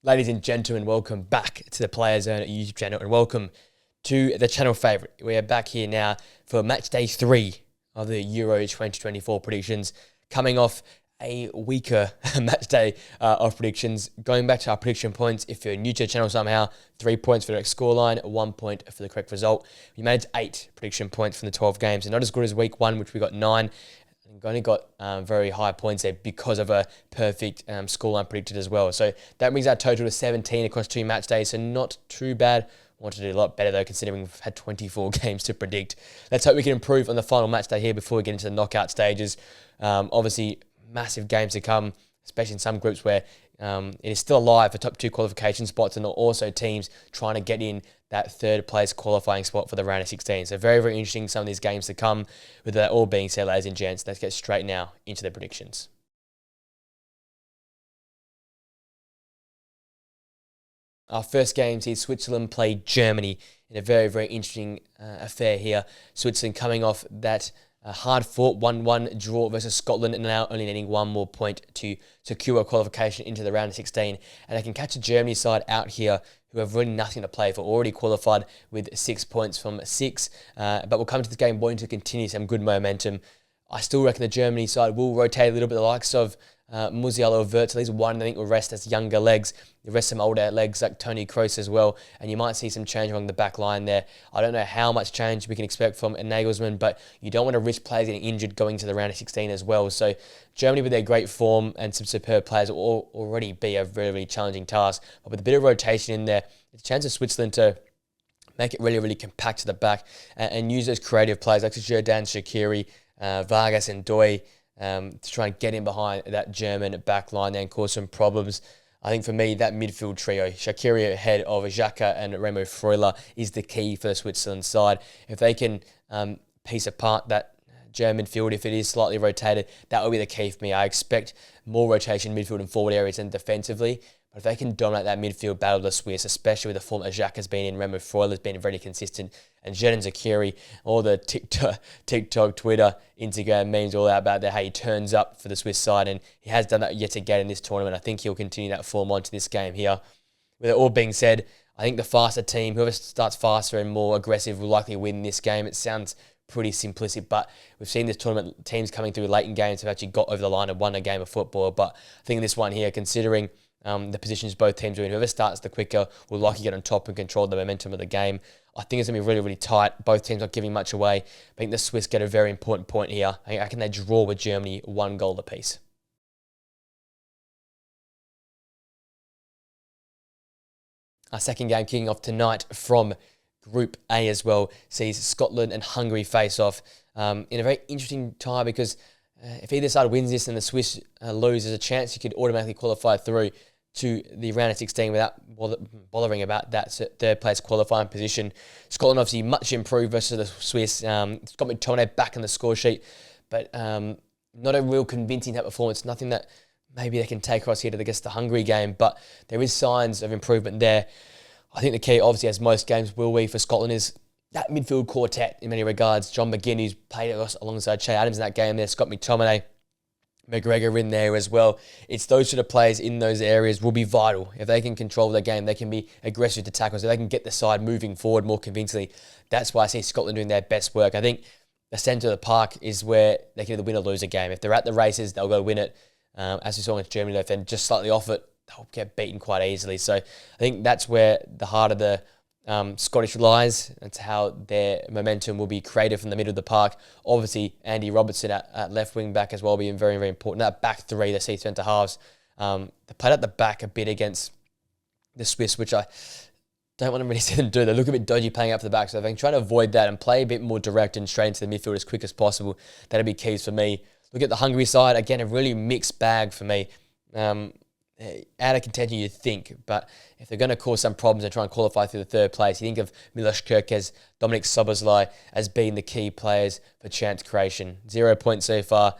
Ladies and gentlemen, welcome back to the Player Zone YouTube channel and welcome to the channel favourite. We are back here now for match day 3 of the Euro 2024 predictions, coming off a weaker match day of predictions. Going back to our prediction points, if you're new to the channel somehow, 3 points for the correct scoreline, 1 point for the correct result. We made 8 prediction points from the 12 games, and not as good as week 1, which we got 9. Only got very high points there because of a perfect scoreline predicted as well. So that brings our total to 17 across 2 match days, so not too bad. Want to do a lot better though, considering we've had 24 games to predict. Let's hope we can improve on the final match day here before we get into the knockout stages. Obviously, massive games to come, especially in some groups where it is still alive for top 2 qualification spots, and also teams trying to get in that third place qualifying spot for the round of 16. So very, very interesting, some of these games to come. With that all being said, ladies and gents, let's get straight now into the predictions. Our first game sees Switzerland play Germany in a very, very interesting affair here. Switzerland coming off that hard-fought 1-1 draw versus Scotland and now only needing 1 more point to secure a qualification into the round of 16. And they can catch a Germany side out here who have really nothing to play for, already qualified with 6 points from 6. But we'll come to this game wanting to continue some good momentum. I still reckon the Germany side will rotate a little bit, the likes of Musiala or Wirtz. At least one, I think, will rest as younger legs. The rest some older legs like Tony Kroos as well. And you might see some change along the back line there. I don't know how much change we can expect from Nagelsmann, but you don't want to risk players getting injured going to the round of 16 as well. So Germany, with their great form and some superb players, will already be a very, really challenging task. But with a bit of rotation in there, there's a chance of Switzerland to make it really, really compact to the back and use those creative players like Jordan Shaqiri, Vargas and Doi to try and get in behind that German back line there and cause some problems. I think for me, that midfield trio, Shaqiri ahead of Xhaka and Remo Freuler, is the key for the Switzerland side. If they can piece apart that German midfield, if it is slightly rotated, that will be the key for me. I expect more rotation in midfield and forward areas than defensively. But if they can dominate that midfield battle of the Swiss, especially with the form that Xhaka has been in, Remo Freuler has been very consistent, and Xherdan Shaqiri, all the TikTok, Twitter, Instagram memes all out about how he turns up for the Swiss side, and he has done that yet again in this tournament. I think he'll continue that form onto this game here. With it all being said, I think the faster team, whoever starts faster and more aggressive, will likely win this game. It sounds pretty simplistic, but we've seen this tournament, teams coming through late in games have actually got over the line and won a game of football. But I think this one here, considering the positions both teams are in, whoever starts the quicker will likely get on top and control the momentum of the game. I think it's going to be really, really tight. Both teams not giving much away. I think the Swiss get a very important point here. I reckon they draw with Germany 1 goal apiece. Our second game kicking off tonight from Group A as well sees Scotland and Hungary face off in a very interesting tie, because if either side wins this and the Swiss lose, there's a chance you could automatically qualify through to the round of 16 without bothering about that third place qualifying position. Scotland obviously much improved versus the Swiss. It's got McTominay back on the score sheet, but not a real convincing type performance. Nothing that maybe they can take across here to the Hungary game, but there is signs of improvement there. I think the key, obviously, as most games will be for Scotland, is that midfield quartet in many regards. John McGinn, who's played alongside Che Adams in that game there, Scott McTominay, McGregor in there as well. It's those sort of players in those areas will be vital. If they can control the game, they can be aggressive to tackles, so they can get the side moving forward more convincingly. That's why I see Scotland doing their best work. I think the centre of the park is where they can either win or lose a game. If they're at the races, they'll go win it. As we saw against Germany, if they're just slightly off it, they'll get beaten quite easily. So I think that's where the heart of the Scottish lies. That's how their momentum will be created from the middle of the park. Obviously, Andy Robertson at left wing back as well being very, very important. That back three, the C centre halves, they played at the back a bit against the Swiss, which I don't want to really see them do. They look a bit dodgy playing up to the back, so if they can try to avoid that and play a bit more direct and straight into the midfield as quick as possible, that'll be keys for me. Look at the Hungary side, again, a really mixed bag for me. Out of contention, you'd think, but if they're going to cause some problems and try and qualify through the third place, you think of Milos Kerkez, Dominik Szoboszlai as being the key players for chance creation. 0 points so far.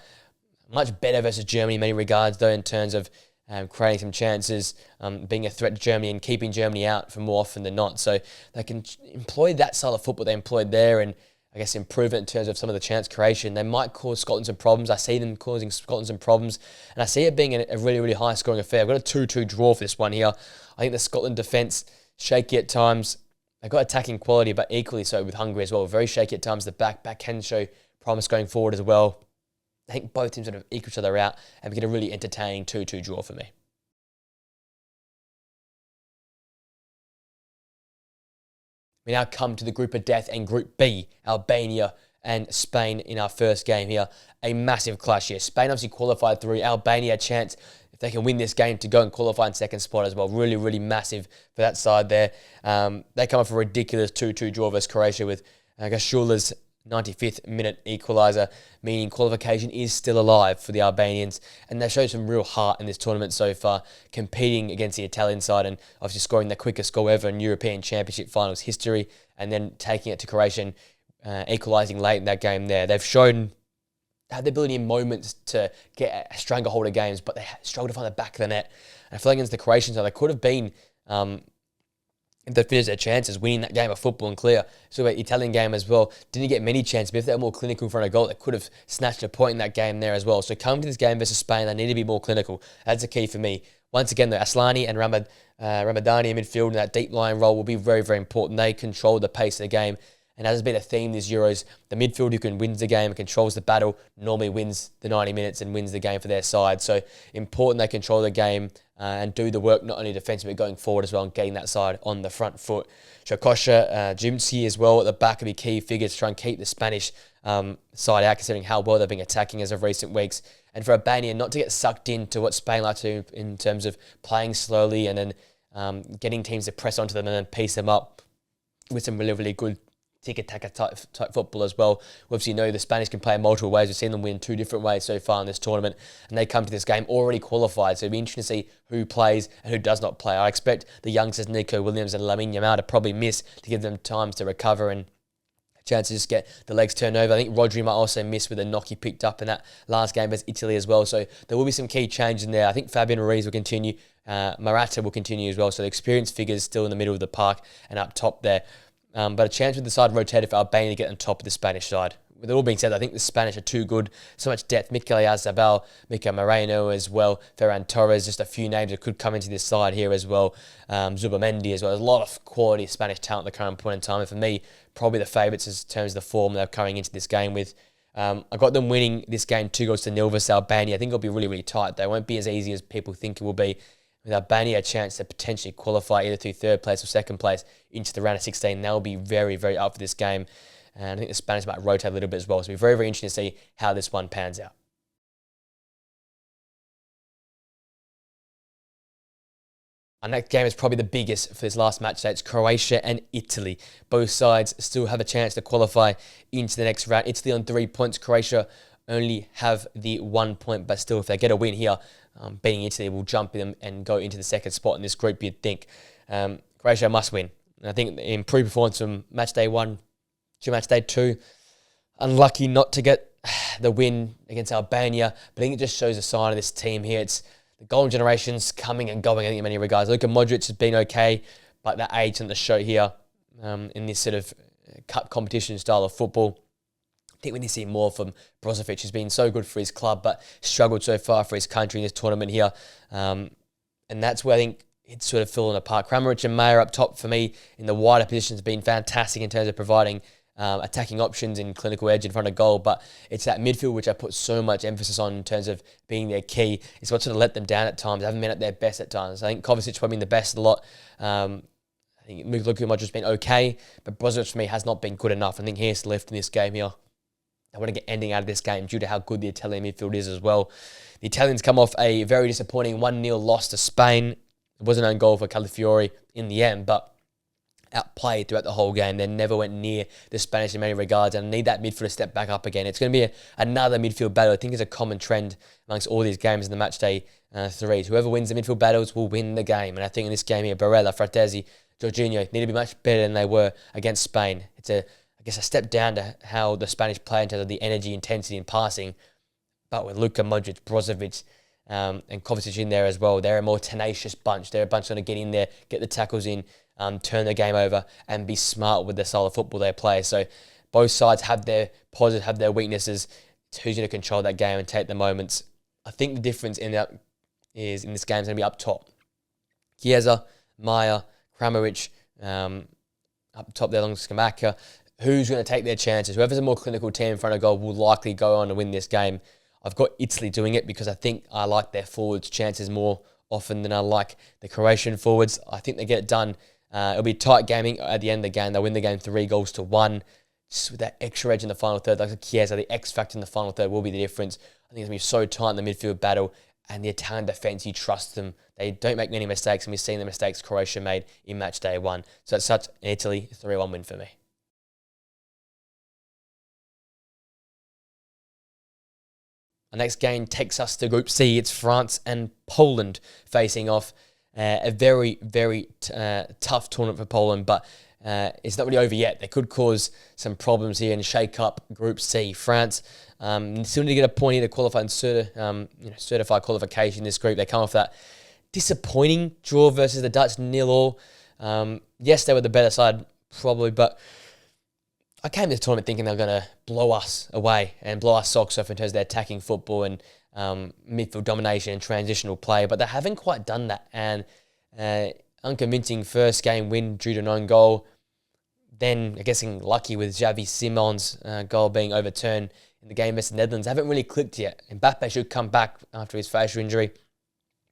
Much better versus Germany in many regards, though, in terms of creating some chances, being a threat to Germany and keeping Germany out for more often than not. So they can employ that style of football they employed there and I guess, improvement in terms of some of the chance creation. They might cause Scotland some problems. I see them causing Scotland some problems, and I see it being a really, really high-scoring affair. I've got a 2-2 draw for this one here. I think the Scotland defence, shaky at times. They've got attacking quality, but equally so with Hungary as well. Very shaky at times. The back can show promise going forward as well. I think both teams sort of equal each other out and get a really entertaining 2-2 draw for me. We now come to the group of death and Group B, Albania and Spain in our first game here. A massive clash here. Spain obviously qualified through. Albania a chance, if they can win this game, to go and qualify in second spot as well. Really, really massive for that side there. They come off a ridiculous 2-2 draw versus Croatia with Gashula's 95th minute equaliser, meaning qualification is still alive for the Albanians, and they showed some real heart in this tournament so far, competing against the Italian side and obviously scoring the quickest goal ever in European Championship finals history, and then taking it to Croatia and equalising late in that game there. They've shown they have the ability in moments to get a stranglehold of games, but they struggle to find the back of the net. And I feel like against the Croatians, they could have been if they finished their chances, winning that game of football and clear. So the Italian game as well, didn't get many chances, but if they were more clinical in front of goal, they could have snatched a point in that game there as well. So coming to this game versus Spain, they need to be more clinical. That's the key for me. Once again, though, Aslani and Ramadani in midfield and that deep line role will be very, very important. They control the pace of the game. And as has been a theme this Euros, the midfield who can win the game and controls the battle normally wins the 90 minutes and wins the game for their side. So important they control the game and do the work not only defensively but going forward as well and getting that side on the front foot. Shokosha, Jimsky as well at the back will be key figures to try and keep the Spanish side out, considering how well they've been attacking as of recent weeks. And for Albania not to get sucked into what Spain like to do in terms of playing slowly and then getting teams to press onto them and then piece them up with some really, really good tiki-taka type football as well. We obviously know the Spanish can play in multiple ways. We've seen them win 2 different ways so far in this tournament, and they come to this game already qualified, so it'll be interesting to see who plays and who does not play. I expect the youngsters Nico Williams and Lamine Yamal to probably miss to give them time to recover and a chance to just get the legs turned over. I think Rodri might also miss with a knock he picked up in that last game versus Italy as well, so there will be some key changes in there. I think Fabian Ruiz will continue, Morata will continue as well, so the experienced figures still in the middle of the park and up top there. But a chance with the side rotated for Albania to get on top of the Spanish side. With it all being said, I think the Spanish are too good. So much depth. Mikel Oyarzabal, Mika Moreno as well, Ferran Torres, just a few names that could come into this side here as well. Zubamendi as well. There's a lot of quality Spanish talent at the current point in time. And for me, probably the favourites in terms of the form they're coming into this game with. I got them winning this game 2-0 versus Albania. I think it'll be really, really tight. They won't be as easy as people think it will be. With Albania a chance to potentially qualify either through third place or second place into the round of 16. They'll be very, very up for this game. And I think the Spanish might rotate a little bit as well. So it'll be very, very interesting to see how this one pans out. Our next game is probably the biggest for this last match day. It's Croatia and Italy. Both sides still have a chance to qualify into the next round. Italy on 3 points. Croatia only have the 1 point, but still if they get a win here, beating Italy will jump them and go into the second spot in this group, you'd think. Croatia must win. And I think improved performance from match day 1 to match day 2. Unlucky not to get the win against Albania, but I think it just shows a sign of this team here. It's the golden generation's coming and going, I think, in many regards. Luka Modric has been okay, but that age doesn't show here in this sort of cup competition style of football. I think we need to see more from Brozovic, who's been so good for his club, but struggled so far for his country in this tournament here. And that's where I think it's sort of fallen apart. Kramaric and Mayer up top for me in the wider positions have been fantastic in terms of providing attacking options in clinical edge in front of goal, but it's that midfield which I put so much emphasis on in terms of being their key. It's what sort of let them down at times. They haven't been at their best at times. I think Kovacic's probably been the best of the lot. I think Luka Modric has been okay, but Brozovic for me has not been good enough. I think he has to lift in this game here. I want to get ending out of this game due to how good the Italian midfield is as well. The Italians come off a very disappointing 1-0 loss to Spain. It was an own goal for Calafiori in the end, but outplayed throughout the whole game. They never went near the Spanish in many regards, and I need that midfield to step back up again. It's going to be another midfield battle. I think it's a common trend amongst all these games in the matchday threes. Whoever wins the midfield battles will win the game, and I think in this game here, Barella, Fratesi, Jorginho need to be much better than they were against Spain. It's a step down to how the Spanish play in terms of the energy, intensity, and passing. But with Luka Modric, Brozovic, and Kovacic in there as well, they're a more tenacious bunch. They're a bunch that are going to get in there, get the tackles in, turn the game over, and be smart with the style of football they play. So Both sides have their positives, have their weaknesses. It's who's going to control that game and take the moments. I think the difference in this game is going to be up top. Chiesa, Maya, Kramaric, up top there along Skamaka. Who's going to take their chances? Whoever's a more clinical team in front of goal will likely go on to win this game. I've got Italy doing it because I think I like their forwards' chances more often than I like the Croatian forwards. I think they get it done. It'll be tight gaming at the end of the game. They'll win the game 3-1. Just with that extra edge in the final third, like Chiesa, the X factor in the final third will be the difference. I think it's going to be so tight in the midfield battle, and the Italian defence, you trust them. They don't make many mistakes, and we've seen the mistakes Croatia made in match day 1. So it's such an Italy 3-1 win for me. Our next game takes us to Group C. It's France and Poland facing off. A very, very tough tournament for Poland, but it's not really over yet. They could cause some problems here and shake up Group C. France still need to get a point here to qualify and certify qualification in this group. They come off that disappointing draw versus the Dutch 0-0. Yes, they were the better side probably, but I came to this tournament thinking they were going to blow us away and blow our socks off in terms of their attacking football and midfield domination and transitional play, but they haven't quite done that. And unconvincing first game win due to an own goal. Then, I guess, lucky with Xavi Simon's goal being overturned in the game versus the Netherlands. They haven't really clicked yet. Mbappe should come back after his facial injury.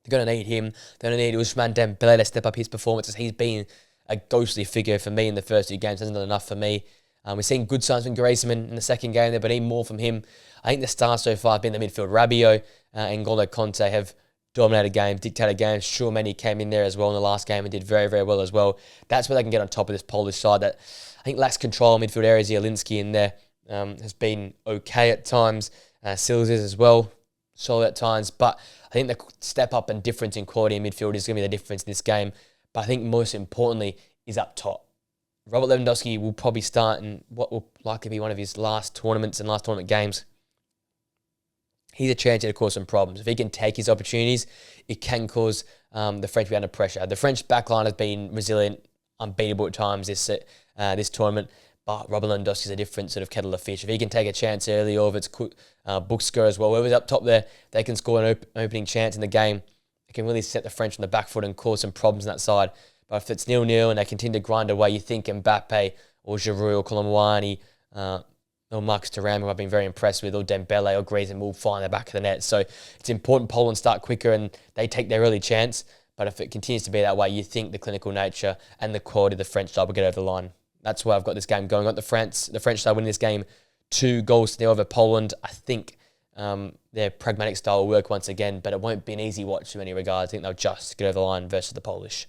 They're going to need him. They're going to need Ousmane Dembele to step up his performances. He's been a ghostly figure for me in the first 2 games. Hasn't done enough for me. We're seeing good signs from Griezmann in the second game there, but need more from him. I think the stars so far have been the midfield. Rabiot and N'Golo Conte have dominated games, dictated games. Sure, many came in there as well in the last game and did very, very well as well. That's where they can get on top of this Polish side that I think lacks control in midfield areas. Zielinski in there has been okay at times. Sills is as well, solid at times. But I think the step up and difference in quality in midfield is going to be the difference in this game. But I think most importantly is up top. Robert Lewandowski will probably start in what will likely be one of his last tournaments and last tournament games. He's a chance to cause some problems. If he can take his opportunities, it can cause the French to be under pressure. The French backline has been resilient, unbeatable at times this tournament, but Robert Lewandowski is a different sort of kettle of fish. If he can take a chance early, or if it's Booksker as well, whoever's up top there, they can score an opening chance in the game. It can really set the French on the back foot and cause some problems on that side. But if it's 0-0 and they continue to grind away, you think Mbappe or Giroud or Colomwani or Marcus Thuram, who I've been very impressed with, or Dembele or Griezmann will find the back of the net. So it's important Poland start quicker and they take their early chance. But if it continues to be that way, you think the clinical nature and the quality of the French side will get over the line. That's why I've got this game going. I've got the French side winning this game 2-0 over Poland. I think their pragmatic style will work once again, but it won't be an easy watch in many regards. I think they'll just get over the line versus the Polish.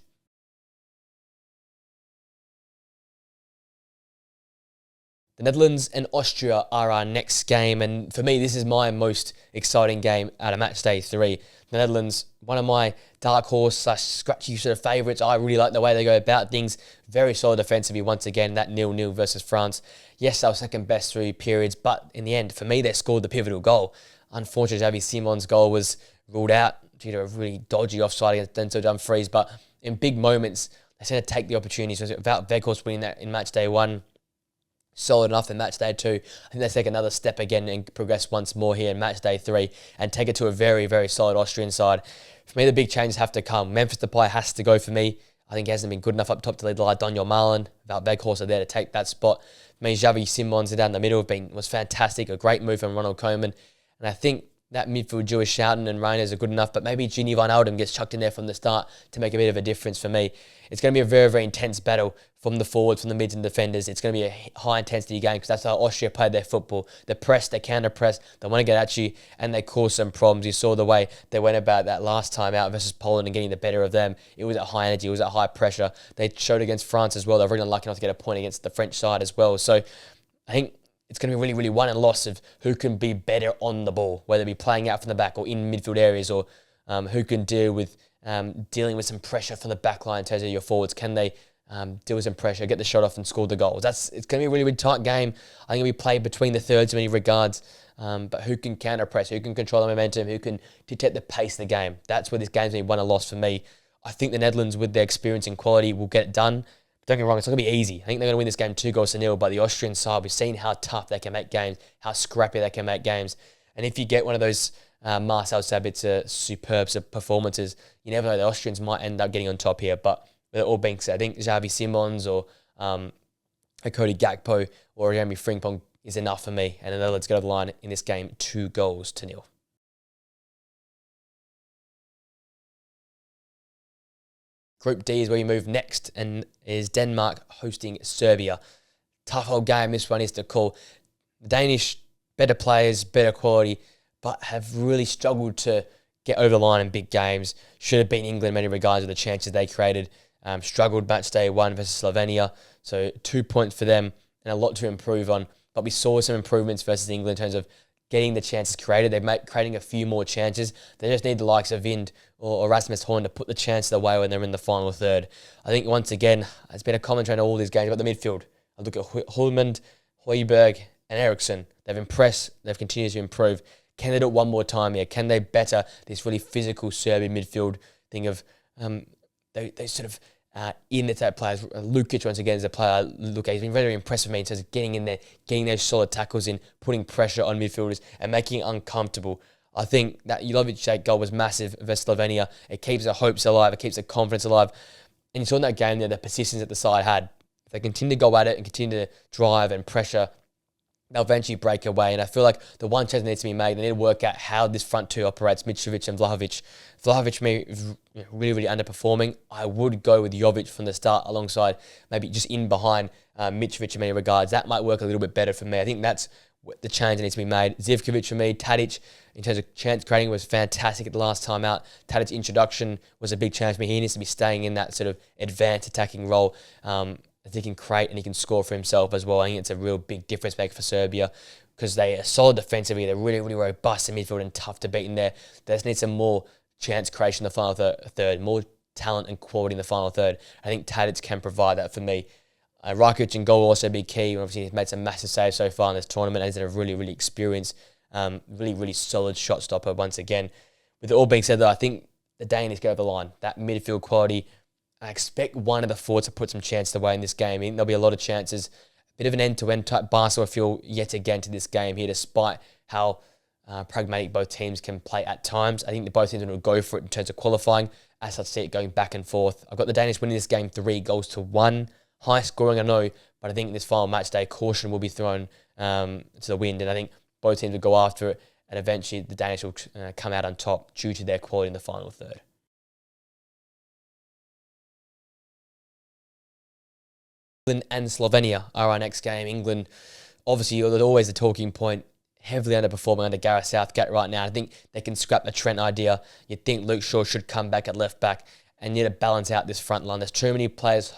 The Netherlands and Austria are our next game, and for me, this is my most exciting game out of Matchday 3. The Netherlands, one of my dark horse / scratchy sort of favourites. I really like the way they go about things. Very solid defensively once again, that 0-0 versus France. Yes, they were second best 3 periods, but in the end, for me, they scored the pivotal goal. Unfortunately, Xavi Simon's goal was ruled out due to a really dodgy offside against Denzel Dumfries, but in big moments, they seem to take the opportunities. Without Weghorst winning that in match day 1, solid enough in match day 2. I think they take another step again and progress once more here in match day 3 and take it to a very, very solid Austrian side. For me, the big changes have to come. Memphis Depay has to go for me. I think he hasn't been good enough up top to lead the Daniel Malen. Without Weghorst are there to take that spot. For me, Xavi Simons down the middle was fantastic. A great move from Ronald Koeman. And I think that midfield duo Schouten and Reinders are good enough, but maybe Gini Wijnaldum gets chucked in there from the start to make a bit of a difference for me. It's going to be a very, very intense battle from the forwards, from the mids and defenders. It's going to be a high-intensity game because that's how Austria played their football. They press, they counter-press, they want to get at you, and they cause some problems. You saw the way they went about that last time out versus Poland and getting the better of them. It was at high energy, it was at high pressure. They showed against France as well. They're really unlucky not to get a point against the French side as well. So I think it's going to be really, really won and loss of who can be better on the ball, whether it be playing out from the back or in midfield areas, or who can deal with dealing with some pressure from the back line in terms of your forwards. Can they deal with some pressure, get the shot off and score the goals? It's going to be a really, really tight game. I think it'll be played between the thirds in many regards, but who can counter-press, who can control the momentum, who can dictate the pace of the game? That's where this game's going to be won and lost for me. I think the Netherlands, with their experience and quality, will get it done. don't get me wrong, it's not going to be easy. I think they're going to win this game 2-0, but the Austrian side, we've seen how tough they can make games, how scrappy they can make games. And if you get one of those Marcel Sabitzer superb performances, you never know, the Austrians might end up getting on top here. But with it all being said, I think Xavi Simons or Cody Gakpo or Jeremy Frimpong is enough for me. And the Netherlands get over the line in this game 2-0. Group D is where we move next, and is Denmark hosting Serbia. Tough old game this one is to call. The Danish, better players, better quality, but have really struggled to get over the line in big games. Should have beaten England in many regards with the chances they created. Struggled Matchday 1 versus Slovenia, so 2 points for them and a lot to improve on. But we saw some improvements versus England in terms of getting the chances created. They're creating a few more chances. They just need the likes of Vind or Rasmus Højlund to put the chances away when they're in the final third. I think once again, it's been a common trend in all these games about the midfield. I look at Hulmand, Højbjerg and Eriksson. They've impressed. They've continued to improve. Can they do it one more time here? Can they better this really physical Serbian midfield thing of they sort of in the type players? Lukic, once again, is a player. Look, he's been very, very impressive with me in terms of getting in there, getting those solid tackles in, putting pressure on midfielders and making it uncomfortable. I think that Jovic goal was massive versus Slovenia. It keeps their hopes alive. It keeps their confidence alive. And you saw in that game there the persistence that the side had. If they continue to go at it and continue to drive and pressure, they'll eventually break away. And I feel like the one change that needs to be made, they need to work out how this front two operates, Mitrovic and Vlahovic. Vlahovic may be really, really underperforming. I would go with Jovic from the start alongside maybe just in behind Mitrovic in many regards. That might work a little bit better for me. I think that's the change that needs to be made. Zivkovic for me, Tadic, in terms of chance creating, was fantastic at the last time out. Tadic's introduction was a big change for me. He needs to be staying in that sort of advanced attacking role. He can create and he can score for himself as well. I think it's a real big difference maker for Serbia because they are solid defensively. They're really, really robust in midfield and tough to beat in there. They just need some more chance creation in the final third, more talent and quality in the final third. I think Tadic can provide that for me. Rakic in goal will also be key. Obviously, he's made some massive saves so far in this tournament and he's a really, really experienced, really, really solid shot stopper once again. With it all being said, though, I think the Danish go over the line. That midfield quality, I expect one of the forwards to put some chances away in this game. I think there'll be a lot of chances. A bit of an end-to-end type Barca feel yet again to this game here, despite how pragmatic both teams can play at times. I think that both teams are going to go for it in terms of qualifying. As I see it going back and forth. I've got the Danish winning this game 3-1. High scoring, I know, but I think in this final match day, caution will be thrown to the wind, and I think both teams will go after it, and eventually the Danish will come out on top due to their quality in the final third. England and Slovenia are our next game. England, obviously, always the talking point, heavily underperforming under Gareth Southgate right now. I think they can scrap the Trent idea. You'd think Luke Shaw should come back at left back and need to balance out this front line. There's too many players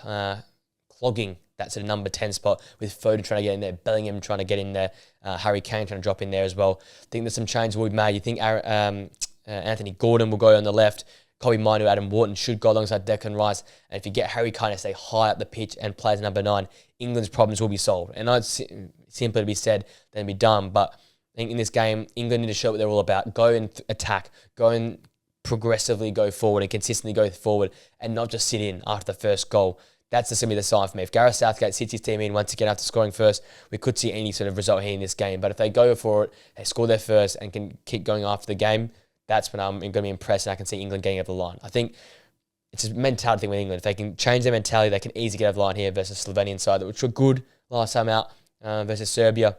clogging that sort of number 10 spot, with Foden trying to get in there, Bellingham trying to get in there, Harry Kane trying to drop in there as well. I think there's some changes will be made. You think Anthony Gordon will go on the left, Kobe Minu, Adam Wharton should go alongside Declan Rice, and if you get Harry Kane to stay high up the pitch and play as number 9, England's problems will be solved. And it's simpler to be said than be done, but I think in this game, England need to show what they're all about. Go and attack, go and progressively go forward and consistently go forward and not just sit in after the first goal. That's just going to be the sign for me. If Gareth Southgate sits his team in once again after scoring first, we could see any sort of result here in this game. But if they go for it, they score their first and can keep going after the game, that's when I'm going to be impressed and I can see England getting over the line. I think it's a mentality thing with England. If they can change their mentality, they can easily get over the line here versus Slovenian side, which were good last time out versus Serbia.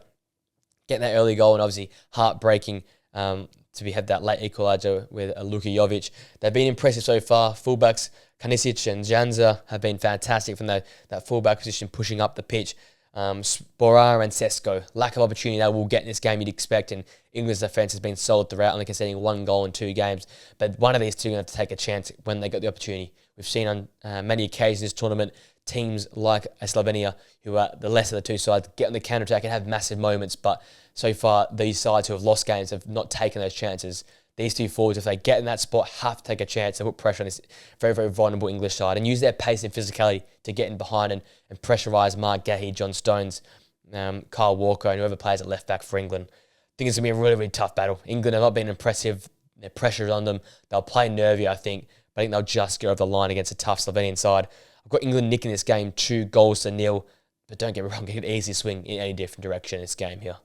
Getting that early goal and obviously heartbreaking to have that late equaliser with Luka Jovic. They've been impressive so far. Fullbacks Kanisic and Janza have been fantastic from that fullback position, pushing up the pitch. Sporar and Sesko, lack of opportunity they will get in this game you'd expect, and England's defence has been solid throughout, only conceding 1 goal in 2 games. But one of these two are going to have to take a chance when they get the opportunity. We've seen on many occasions this tournament, teams like Slovenia, who are the lesser of the two sides, get on the counter-attack and have massive moments, but so far these sides who have lost games have not taken those chances. These two forwards, if they get in that spot, have to take a chance and put pressure on this very, very vulnerable English side and use their pace and physicality to get in behind and pressurise Mark Gahey, John Stones, Kyle Walker and whoever plays at left back for England. I think it's going to be a really, really tough battle. England have not been impressive. Their pressure is on them. They'll play nervy, I think, but I think they'll just get over the line against a tough Slovenian side. I've got England nicking this game 2-0, but don't get me wrong, it could easily swing in any different direction in this game here.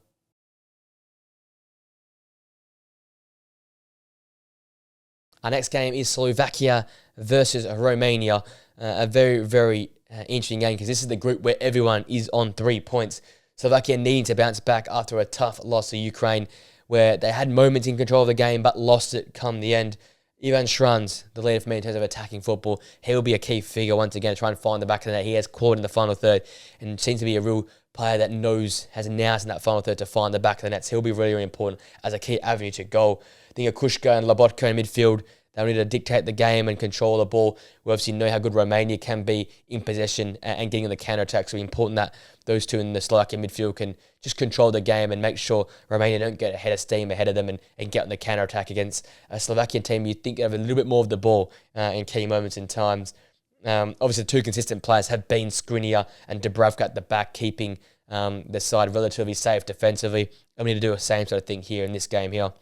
Our next game is Slovakia versus Romania. A very, very interesting game because this is the group where everyone is on 3 points. Slovakia needing to bounce back after a tough loss to Ukraine, where they had moments in control of the game but lost it come the end. Ivan Šranc, the leader for me in terms of attacking football, he'll be a key figure once again to try and find the back of the net. He has caught in the final third and seems to be a real player that has announced in that final third to find the back of the net. So he'll be really, really important as a key avenue to goal. I think Akushka and Lobotka in midfield, they'll need to dictate the game and control the ball. We obviously know how good Romania can be in possession and getting on the counter-attack. So it's important that those two in the Slovakian midfield can just control the game and make sure Romania don't get ahead of steam ahead of them and get on the counter-attack against a Slovakian team. You'd think have a little bit more of the ball in key moments and times. Obviously, the two consistent players have been Skriniar and Dubravka at the back, keeping the side relatively safe defensively. And we need to do the same sort of thing here in this game here.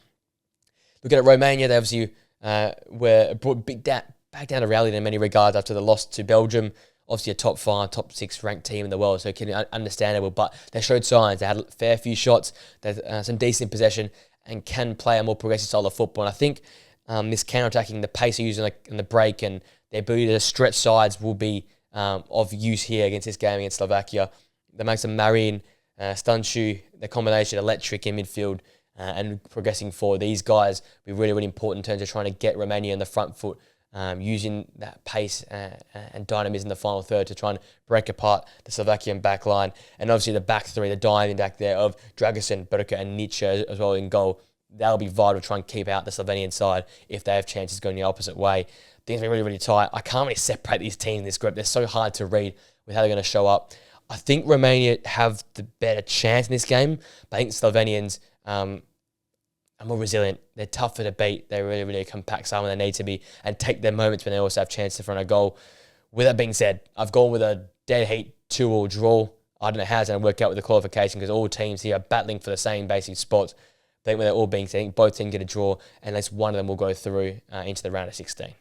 Looking at Romania, they obviously were brought back down to reality in many regards after the loss to Belgium. Obviously a top 5, top 6 ranked team in the world, so understandable. But they showed signs. They had a fair few shots, they had some decent possession, and can play a more progressive style of football. And I think this counter-attacking, the pace they're using in the break, and the ability to stretch sides will be of use here against this game against Slovakia. They make some Marin, Stanciu, the combination electric in midfield, and progressing forward. These guys will be really, really important in terms of trying to get Romania in the front foot, using that pace and dynamism in the final third to try and break apart the Slovakian back line. And obviously the back three, the diving back there of Dragusin, Brka and Nietzsche as well in goal. That'll be vital to try and keep out the Slovenian side if they have chances going the opposite way. Things are really, really tight. I can't really separate these teams in this group. They're so hard to read with how they're going to show up. I think Romania have the better chance in this game, but I think Slovenians are more resilient. They're tougher to beat. They really, really compact some when they need to be and take their moments when they also have chances in front of goal. With that being said, I've gone with a dead heat 2-2 draw. I don't know how it's going to work out with the qualification because all teams here are battling for the same basic spots. I think when they're all being said, both teams get a draw and at least one of them will go through into the round of 16.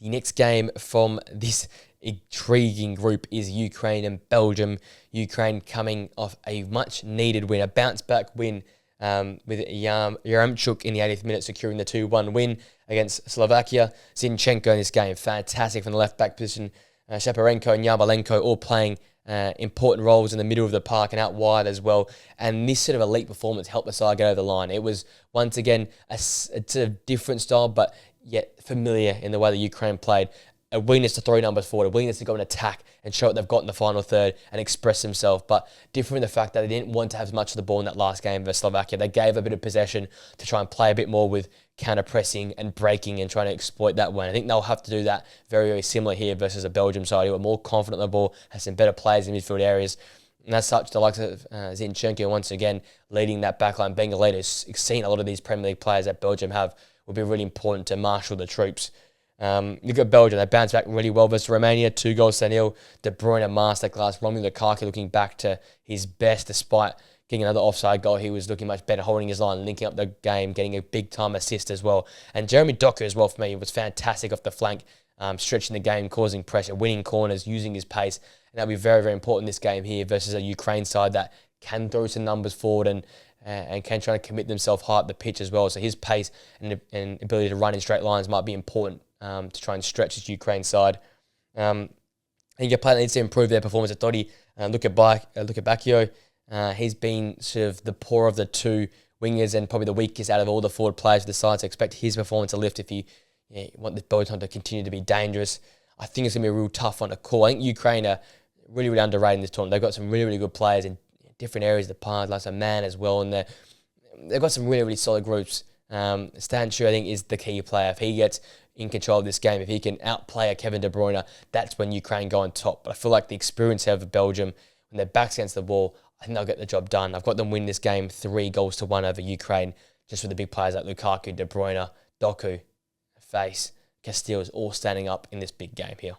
The next game from this intriguing group is Ukraine and Belgium. Ukraine coming off a much-needed win, a bounce-back win with Yaremchuk in the 80th minute securing the 2-1 win against Slovakia. Zinchenko in this game, fantastic from the left-back position. Shaparenko and Yarmolenko all playing important roles in the middle of the park and out wide as well. And this sort of elite performance helped the side get over the line. It was, once again, it's a different style, but yet familiar in the way that Ukraine played. A willingness to throw numbers forward, a willingness to go and attack and show what they've got in the final third and express themselves. But different in the fact that they didn't want to have as much of the ball in that last game versus Slovakia. They gave a bit of possession to try and play a bit more with counter-pressing and breaking and trying to exploit that one. I think they'll have to do that very, very similar here versus a Belgium side who are more confident on the ball, has some better players in midfield areas. And as such, the likes of Zinchenko once again leading that backline, being a leader, seeing a lot of these Premier League players that Belgium have will be really important to marshal the troops. Look at Belgium, they bounced back really well versus Romania, 2-0. De Bruyne masterclass. Romelu Lukaku looking back to his best despite getting another offside goal. He was looking much better, holding his line, linking up the game, getting a big time assist as well. And Jeremy Doku as well for me was fantastic off the flank, stretching the game, causing pressure, winning corners, using his pace. And that'll be very, very important in this game here versus a Ukraine side that can throw some numbers forward and can try to commit themselves high up the pitch as well. So his pace and ability to run in straight lines might be important to try and stretch this Ukraine side. I think a player that needs to improve their performance. I thought look at Bakio. He's been sort of the poor of the two wingers and probably the weakest out of all the forward players of the side. So expect his performance to lift if you want the Belgian to continue to be dangerous. I think it's going to be a real tough one to call. I think Ukraine are really, really underrated in this tournament. They've got some really, really good players in different areas of the park, like some Man as well. And they've got some really, really solid groups. Stanciu, I think, is the key player. If he gets in control of this game, if he can outplay a Kevin De Bruyne, that's when Ukraine go on top. But I feel like the experience of Belgium, when their backs against the wall, I think they'll get the job done. I've got them win this game 3-1 over Ukraine, just with the big players like Lukaku, De Bruyne, Doku, Face, Casteels all standing up in this big game here.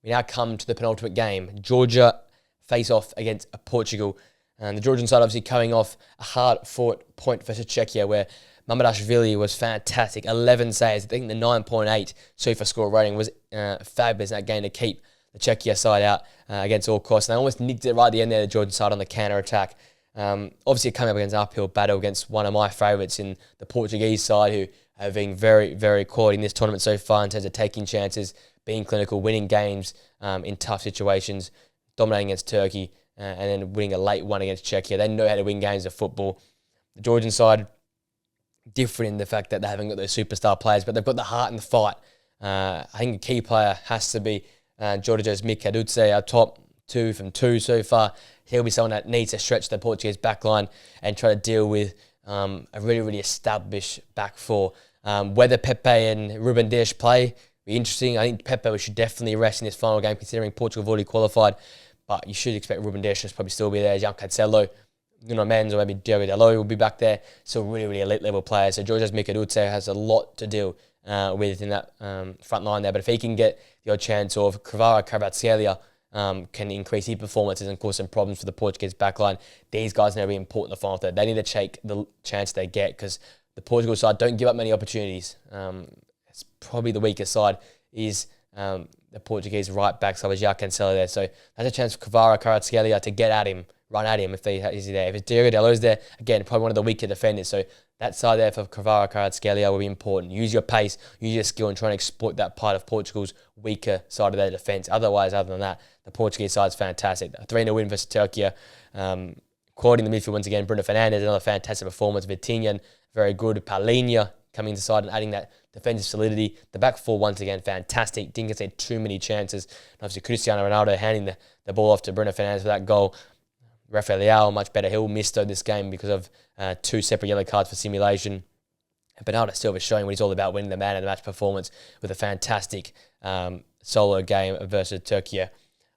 We now come to the penultimate game. Georgia face off against Portugal. And the Georgian side obviously coming off a hard-fought point versus Czechia, where Mamardashvili was fantastic. 11 saves. I think the 9.8 SOFA score rating was fabulous in that game to keep the Czechia side out against all costs. And they almost nicked it right at the end there, the Georgian side, on the counter-attack. Obviously coming up against an uphill battle against one of my favourites in the Portuguese side, who have been very, very quality in this tournament so far in terms of taking chances, being clinical, winning games in tough situations, dominating against Turkey, and then winning a late one against Czechia. They know how to win games of football. The Georgian side, different in the fact that they haven't got those superstar players, but they've got the heart and the fight. I think a key player has to be Georgios Mikadutse, our top 2 from 2 so far. He'll be someone that needs to stretch the Portuguese backline and try to deal with a really, really established back four. Whether Pepe and Ruben Dias play will be interesting. I think Pepe should definitely rest in this final game, considering Portugal have already qualified. But you should expect Ruben Dias to probably still be there. Jan Cancelo, Nuno Mendes, or maybe Diogo Dalot will be back there. So really, really elite level players. So Georgios Mikadutse has a lot to deal with in that front line there. But if he can get the odd chance, or if Kvaratskhelia can increase his performances and cause some problems for the Portuguese backline, these guys are going to be important in the final third. They need to take the chance they get, because the Portugal side don't give up many opportunities. It's probably the weakest side is the Portuguese right back, so João Cancelo there. So that's a chance for Kvaratskhelia to get at him, run at him if he's there. If it's Diogo Dalot's there, again, probably one of the weaker defenders. So that side there for Kvaratskhelia will be important. Use your pace, use your skill, and try and exploit that part of Portugal's weaker side of their defence. Otherwise, other than that, the Portuguese side's fantastic. A 3-0 win versus Turkey. Quality in the midfield once again. Bruno Fernandes, another fantastic performance. Vitinha, very good. Palhinha coming into the side and adding that defensive solidity. The back four, once again, fantastic. Didn't get too many chances. And obviously, Cristiano Ronaldo handing the ball off to Bruno Fernandes for that goal. Rafael Leao, much better. He'll miss though this game because of 2 separate yellow cards for simulation. Bernardo Silva showing what he's all about, winning the man of the match performance with a fantastic solo game versus Turkey.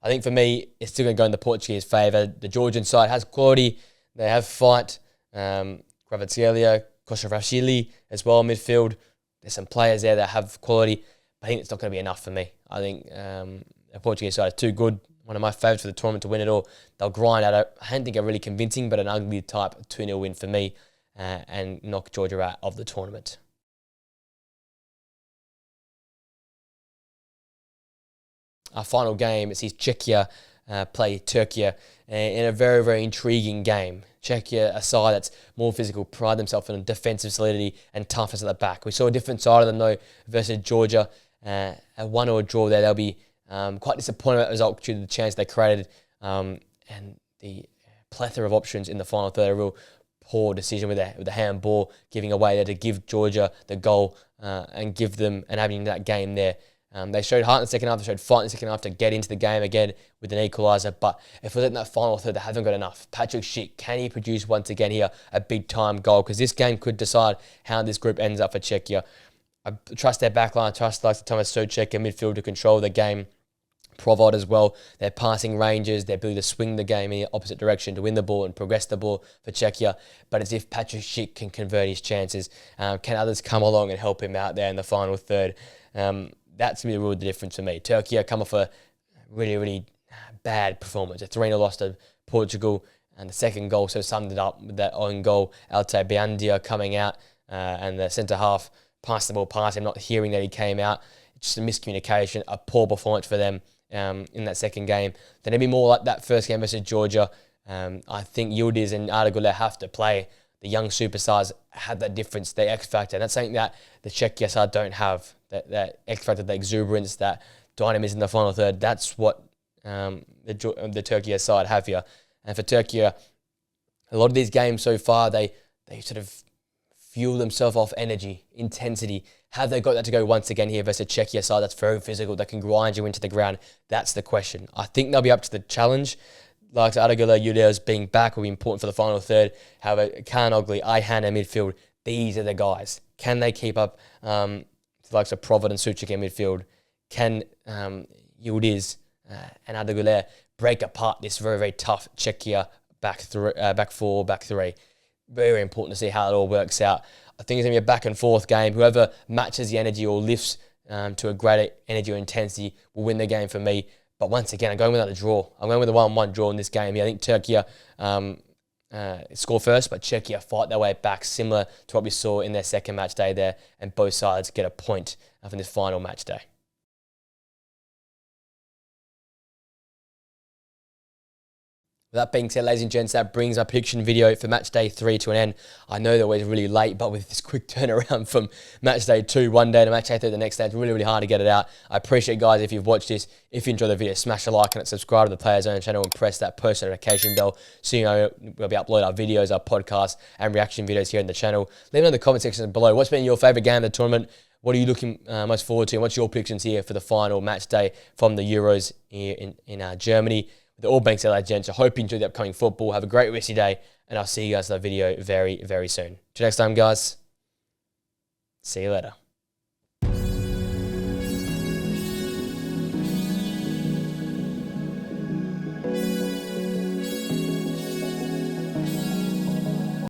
I think for me, it's still going to go in the Portuguese favour. The Georgian side has quality. They have fight. Kvaratskhelia, Kosovashvili as well, midfield. There's some players there that have quality, but I think it's not going to be enough for me. I think the Portuguese side is too good. One of my favourites for the tournament to win it all. They'll grind out I don't think a really convincing, but an ugly type 2-0 win for me and knock Georgia out of the tournament. Our final game, it sees Czechia play Turkey in a very, very intriguing game. Czechia, a side that's more physical, pride themselves on defensive solidity and toughness at the back. We saw a different side of them though versus Georgia. A 1-0 draw there. They'll be quite disappointed with that result due to the chance they created and the plethora of options in the final third. A real poor decision with the handball, giving away there to give Georgia the goal and give them and having that game there. They showed heart in the second half, they showed fight in the second half to get into the game again with an equaliser, but if we're in that final third, they haven't got enough. Patrick Schick, can he produce once again here a big-time goal? Because this game could decide how this group ends up for Czechia. I trust their backline, I trust like Thomas Souček in midfield to control the game. Provod as well, their passing ranges, their ability to swing the game in the opposite direction to win the ball and progress the ball for Czechia. But as if Patrick Schick can convert his chances, can others come along and help him out there in the final third? That's really the difference for me. Turkey come off a really, really bad performance. A 3-0 loss to Portugal, and the second goal so summed it up with that own goal. Altay Biandia coming out, and the centre half passed the ball past him, not hearing that he came out. Just a miscommunication, a poor performance for them in that second game. Then it'd be more like that first game versus Georgia. I think Yildiz and Arda Güler have to play. The young superstars have that difference, the X factor. And that's something that the Czechia side don't have. That X factor, the exuberance, that dynamism in the final third. That's what the Turkey side have here. And for Turkey, a lot of these games so far, they sort of fuel themselves off energy, intensity. Have they got that to go once again here versus a Czechia side that's very physical, that can grind you into the ground? That's the question. I think they'll be up to the challenge. Like Arda Güler, Yildiz being back will be important for the final third. However, Kaan Ogli, Ayhan in midfield, these are the guys. Can they keep up the likes of Provod and Souček in midfield? Can Yildiz and Arda Güler break apart this very, very tough Czechia back four, back three? Very important to see how it all works out. I think it's going to be a back and forth game. Whoever matches the energy or lifts to a greater energy or intensity will win the game for me. But once again, I'm going without a draw. I'm going with a 1-1 draw in this game. Yeah, I think Turkey score first, but Czechia fight their way back, similar to what we saw in their second match day there, and both sides get a point from this final match day. With that being said, ladies and gents, that brings our prediction video for match day 3 to an end. I know that we're really late, but with this quick turnaround from match day 2 one day to match day 3 the next day, it's really, really hard to get it out. I appreciate, guys, if you've watched this. If you enjoyed the video, smash a like on it, subscribe to the Players Zone channel, and press that post notification bell so you know we'll be uploading our videos, our podcasts, and reaction videos here in the channel. Let me know in the comment section below what's been your favourite game of the tournament. What are you looking most forward to? And what's your predictions here for the final match day from the Euros here in Germany? With all being said, gents, I hope you enjoyed the upcoming football. Have a great rest of your day, and I'll see you guys in the video very, very soon. Till next time, guys. See you later.